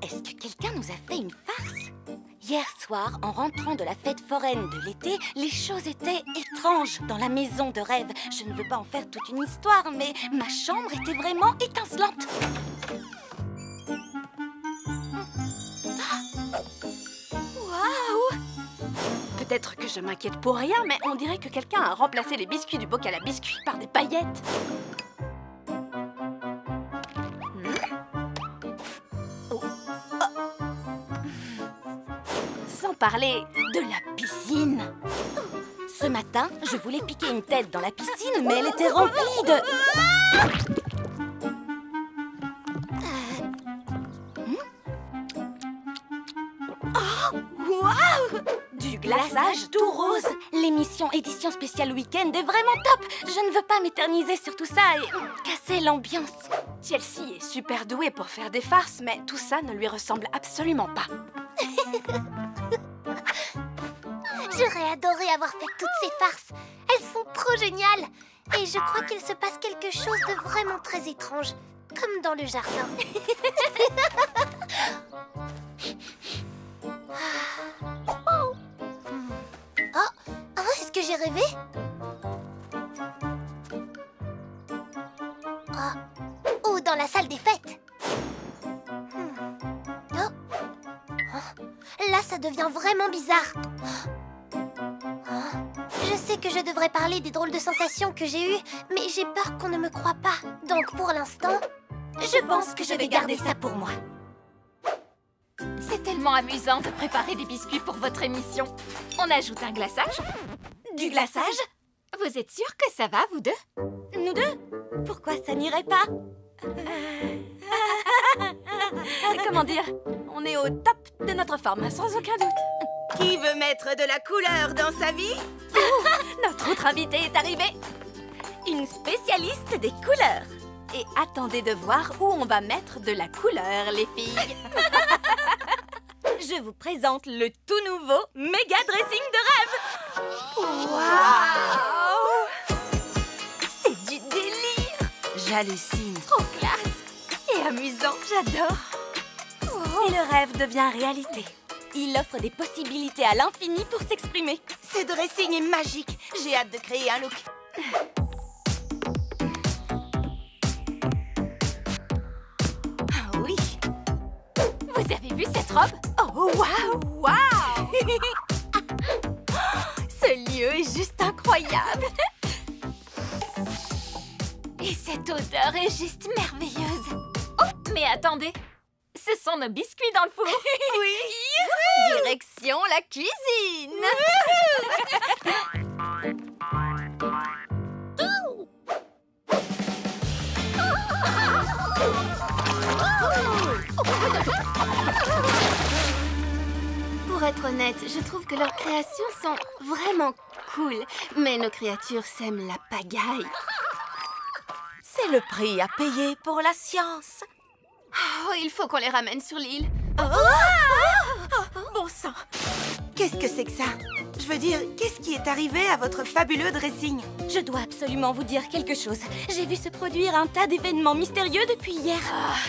Est-ce que quelqu'un nous a fait une farce? Hier soir, en rentrant de la fête foraine de l'été, les choses étaient étranges dans la maison de rêve. Je ne veux pas en faire toute une histoire, mais ma chambre était vraiment étincelante. Waouh! Peut-être que je m'inquiète pour rien, mais on dirait que quelqu'un a remplacé les biscuits du bocal à biscuits par des paillettes. Sans parler de la piscine. Ce matin, je voulais piquer une tête dans la piscine, mais elle était remplie de... Oh, waouh! Du glaçage tout rose. L'émission édition spéciale week-end est vraiment top. Je ne veux pas m'éterniser sur tout ça et casser l'ambiance. Chelsea est super douée pour faire des farces, mais tout ça ne lui ressemble absolument pas. J'aurais adoré avoir fait toutes ces farces. Elles sont trop géniales. Et je crois qu'il se passe quelque chose de vraiment très étrange. Comme dans le jardin. Oh, est-ce que j'ai rêvé? Ou dans la salle des fêtes? Là, ça devient vraiment bizarre. Je sais que je devrais parler des drôles de sensations que j'ai eues, mais j'ai peur qu'on ne me croie pas. Donc pour l'instant, je pense que je vais garder ça pour moi. C'est tellement amusant de préparer des biscuits pour votre émission. On ajoute un glaçage. Du glaçage? Vous êtes sûrs que ça va, vous deux? Nous deux? Pourquoi ça n'irait pas? Comment dire? On est au top de notre forme, sans aucun doute. Qui veut mettre de la couleur dans sa vie? Notre autre invitée est arrivée. Une spécialiste des couleurs. Et attendez de voir où on va mettre de la couleur, les filles. Je vous présente le tout nouveau méga dressing de rêve. Waouh! C'est du délire. J'hallucine. Trop classe et amusant, j'adore. Et le rêve devient réalité. Il offre des possibilités à l'infini pour s'exprimer. Ce dressing est magique. J'ai hâte de créer un look. Ah oui. Vous avez vu cette robe? Oh, waouh! Waouh! Ce lieu est juste incroyable. Et cette odeur est juste merveilleuse. Oh, mais attendez. Ce sont nos biscuits dans le four. Oui. Direction la cuisine. Pour être honnête, je trouve que leurs créations sont vraiment cool. Mais nos créatures sèment la pagaille. C'est le prix à payer pour la science. Oh, il faut qu'on les ramène sur l'île. Bon sang! Qu'est-ce que c'est que ça? Je veux dire, qu'est-ce qui est arrivé à votre fabuleux dressing? Je dois absolument vous dire quelque chose. J'ai vu se produire un tas d'événements mystérieux depuis hier.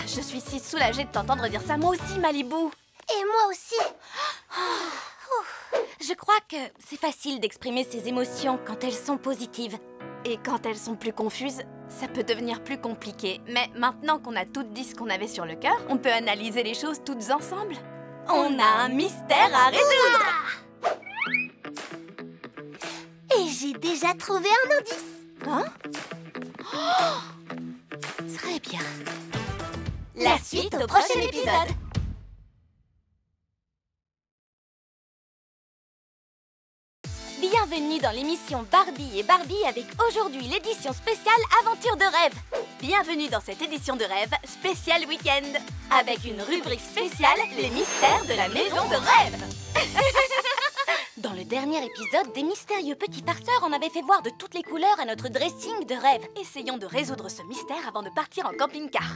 Je suis si soulagée de t'entendre dire ça, moi aussi, Malibu. et moi aussi. Je crois que c'est facile d'exprimer ses émotions quand elles sont positives. Et quand elles sont plus confuses, ça peut devenir plus compliqué. Mais maintenant qu'on a toutes dit ce qu'on avait sur le cœur, on peut analyser les choses toutes ensemble. On a un mystère à résoudre. Et j'ai déjà trouvé un indice. Hein? Très bien. La suite au prochain épisode. Bienvenue dans l'émission Barbie et Barbie avec aujourd'hui l'édition spéciale Aventure de rêve. Bienvenue dans cette édition de rêve spéciale week-end. Avec une rubrique spéciale, les mystères de la maison de rêve. Dans le dernier épisode, des mystérieux petits farceurs en avaient fait voir de toutes les couleurs à notre dressing de rêve. Essayons de résoudre ce mystère avant de partir en camping-car.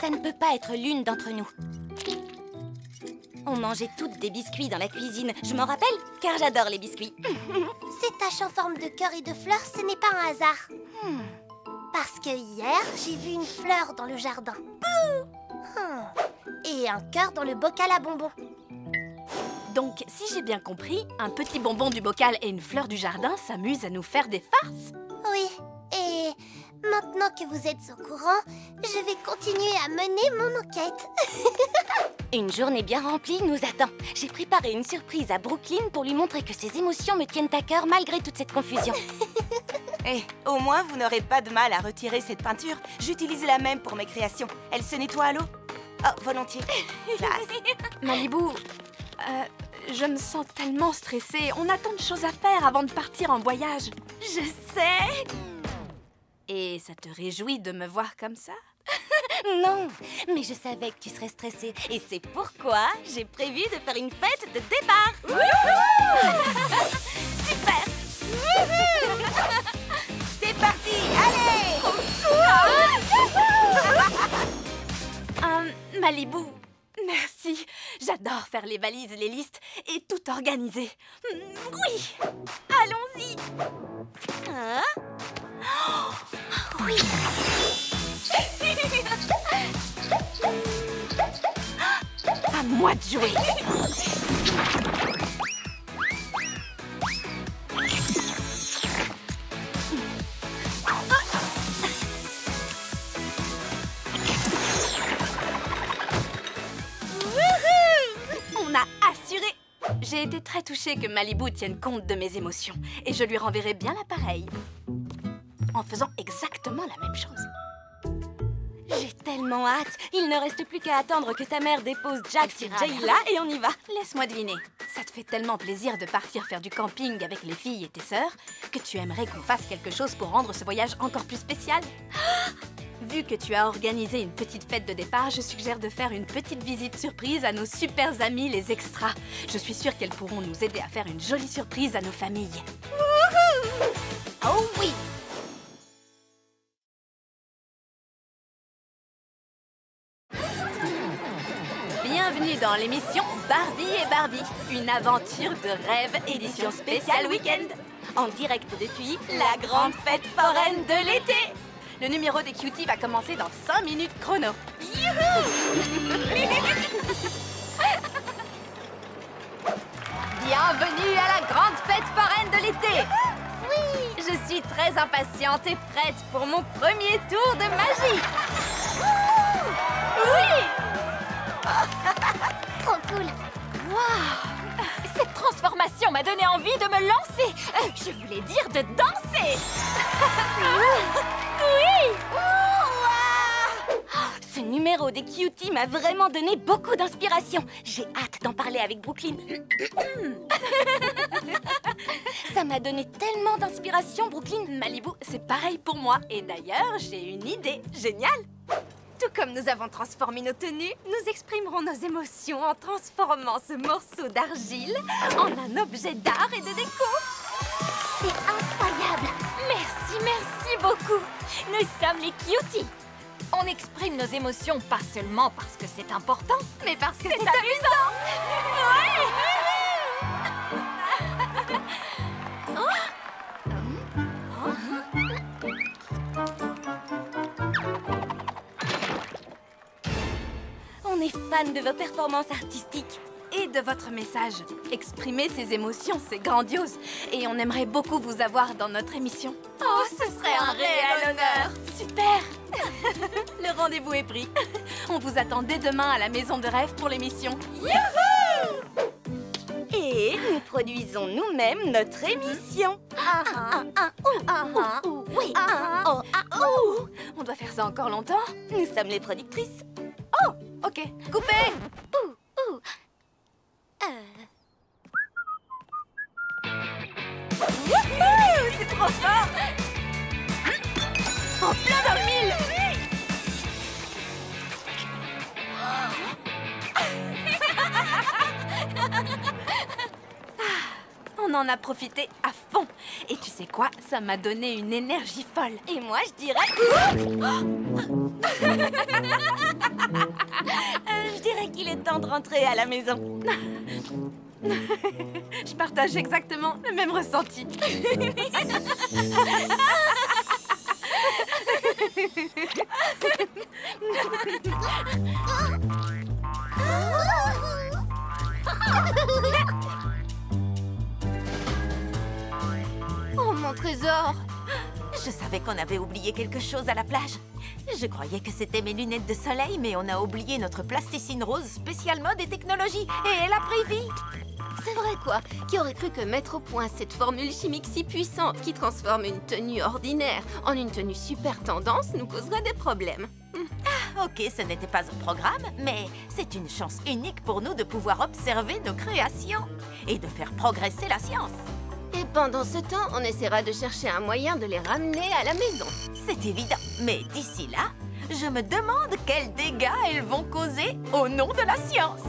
Ça ne peut pas être l'une d'entre nous. On mangeait toutes des biscuits dans la cuisine. Je m'en rappelle, car j'adore les biscuits. Ces taches en forme de cœur et de fleurs, ce n'est pas un hasard. Parce que hier, j'ai vu une fleur dans le jardin. et un cœur dans le bocal à bonbons. Donc, si j'ai bien compris, un petit bonbon du bocal et une fleur du jardin s'amusent à nous faire des farces. Oui, et maintenant que vous êtes au courant, je vais continuer à mener mon enquête. Une journée bien remplie nous attend. J'ai préparé une surprise à Brooklyn pour lui montrer que ses émotions me tiennent à cœur malgré toute cette confusion. Eh, au moins, vous n'aurez pas de mal à retirer cette peinture. J'utilise la même pour mes créations. Elle se nettoie à l'eau. Oh, volontiers. Classe. Malibu, je me sens tellement stressée. On a tant de choses à faire avant de partir en voyage. Je sais. Et ça te réjouit de me voir comme ça? Non, mais je savais que tu serais stressée. Et c'est pourquoi j'ai prévu de faire une fête de départ. Super. C'est parti, allez! Malibu, merci. J'adore faire les valises, les listes et tout organiser. Oui, allons-y. Hein? Oui. À moi de jouer. On a assuré. J'ai été très touchée que Malibu tienne compte de mes émotions et je lui renverrai bien l'appareil en faisant exactement la même chose. J'ai tellement hâte. Il ne reste plus qu'à attendre que ta mère dépose Jack sur Jayla et on y va. Laisse-moi deviner. Ça te fait tellement plaisir de partir faire du camping avec les filles et tes sœurs que tu aimerais qu'on fasse quelque chose pour rendre ce voyage encore plus spécial. Vu que tu as organisé une petite fête de départ, je suggère de faire une petite visite surprise à nos super amis les extras. Je suis sûre qu'elles pourront nous aider à faire une jolie surprise à nos familles. Oh oui. Bienvenue dans l'émission Barbie et Barbie, une aventure de rêve édition spéciale week-end. En direct depuis la grande fête foraine de l'été. Le numéro des cuties va commencer dans 5 minutes chrono. Bienvenue à la grande fête foraine de l'été. Oui, je suis très impatiente et prête pour mon premier tour de magie. Oui. Trop cool. Waouh! Cette transformation m'a donné envie de me lancer. Je voulais dire de danser. Oui! Ce numéro des cuties m'a vraiment donné beaucoup d'inspiration. J'ai hâte d'en parler avec Brooklyn. Ça m'a donné tellement d'inspiration, Brooklyn. Malibu, c'est pareil pour moi. Et d'ailleurs, j'ai une idée géniale. Tout comme nous avons transformé nos tenues, nous exprimerons nos émotions en transformant ce morceau d'argile en un objet d'art et de déco. C'est incroyable. Merci beaucoup. Nous sommes les cuties. On exprime nos émotions pas seulement parce que c'est important, Mais parce que c'est amusant. On est fan de vos performances artistiques. Et de votre message. Exprimer ses émotions, c'est grandiose. Et on aimerait beaucoup vous avoir dans notre émission. Oh, ce serait un réel honneur. Super. Le rendez-vous est pris. On vous attend dès demain à la maison de rêve pour l'émission. Et nous produisons nous-mêmes notre émission. Oui. On doit faire ça encore longtemps? Nous sommes les productrices. Oh, ok. Coupez. Wouhou, c'est trop fort. En plein dans le mille. On en a profité à fond. Et tu sais quoi? Ça m'a donné une énergie folle. Et moi, je dirais... je dirais qu'il est temps de rentrer à la maison. Je partage exactement le même ressenti. trésor. Je savais qu'on avait oublié quelque chose à la plage. Je croyais que c'était mes lunettes de soleil, mais on a oublié notre plasticine rose spécial mode et technologie. Et elle a pris vie. C'est vrai quoi? Qui aurait cru que mettre au point cette formule chimique si puissante qui transforme une tenue ordinaire en une tenue super tendance nous causerait des problèmes? Ok, ce n'était pas au programme, mais c'est une chance unique pour nous de pouvoir observer nos créations et de faire progresser la science. Et pendant ce temps, on essaiera de chercher un moyen de les ramener à la maison. C'est évident, mais d'ici là, je me demande quels dégâts elles vont causer au nom de la science.